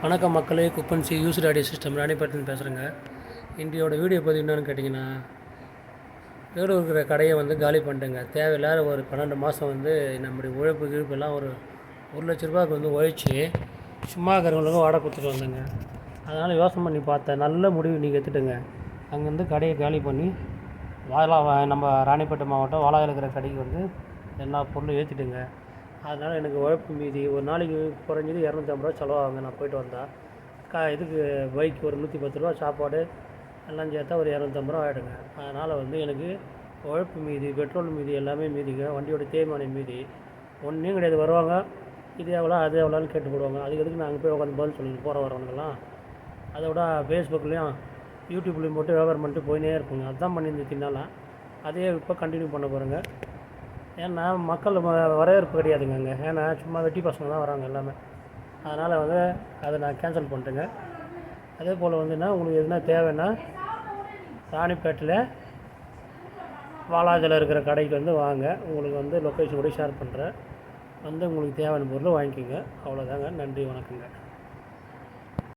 வணக்கம் மக்களே, குப்பன்சி used audio system ராணிப்பேட்டன் பேசுகிறேங்க. இன்றையோட வீடியோ பதிவு என்னென்னு கேட்டிங்கன்னா, வேலூர் இருக்கிற கடையை காலி பண்ணிட்டேங்க. தேவையில்லாத ஒரு 12 மாதம் நம்முடைய உழைப்பு கிழப்பெல்லாம் ஒரு 1,00,000 ரூபாய்க்கு உழைச்சி சும்மா இருக்கிறவங்களுக்கும் வாடகை கொடுத்துட்டு வந்தேங்க. அதனால் யோசனை பண்ணி பார்த்தேன், நல்ல முடிவு நீங்கள் எடுத்துட்டுங்க. அங்கேருந்து கடையை காலி பண்ணி நம்ம ராணிப்பேட்டை மாவட்டம் வாலாவில் இருக்கிற கடைக்கு எல்லா பொருளும் ஏற்றிட்டுங்க. அதனால் எனக்கு உழைப்பு மீதி ஒரு நாளைக்கு குறைஞ்சது 250 ரூபா செலவாகுங்க. நான் போய்ட்டு வந்தால் இதுக்கு பைக் ஒரு 110 ரூபா, சாப்பாடு எல்லாம் சேர்த்தா ஒரு 250 ரூபா ஆகிடுங்க. அதனால் எனக்கு உழைப்பு மீதி, பெட்ரோல் மீதி, எல்லாமே மீதிங்க. வண்டியோட தேய்மானம் மீதி ஒன்றையும் கிடையாது. வருவாங்க, இது எவ்வளோ அது எவ்வளோன்னு கேட்டு போடுவாங்க. அதுக்கு நான் அங்கே போய் உட்காந்து பதில் சொல்லிட்டு போகிற வரவங்கலாம். அதை விட ஃபேஸ்புக்லேயும் யூடியூப்லேயும் போட்டு வியாபாரம் பண்ணிட்டு போயினே இருப்போங்க. அதுதான் பண்ணியிருந்துச்சுனால அதையே இப்போ கண்டினியூ பண்ண போகிறேங்க. ஏன்னா மக்கள் வரவேற்பு கிடையாதுங்க அங்கே. ஏன்னா சும்மா வெட்டி பசங்க தான் வராங்க எல்லாமே. அதனால் அதை நான் கேன்சல் பண்ணிட்டேங்க. அதே போல் உங்களுக்கு எதுனா தேவைன்னா ராணிப்பேட்டையில் வாலாஜில் இருக்கிற கடைக்கு வாங்க. உங்களுக்கு லொக்கேஷன் கூட ஷேர் பண்ணுறேன். உங்களுக்கு தேவையான பொருள் வாங்கிக்கோங்க. அவ்வளோதாங்க. நன்றி, வணக்கங்க.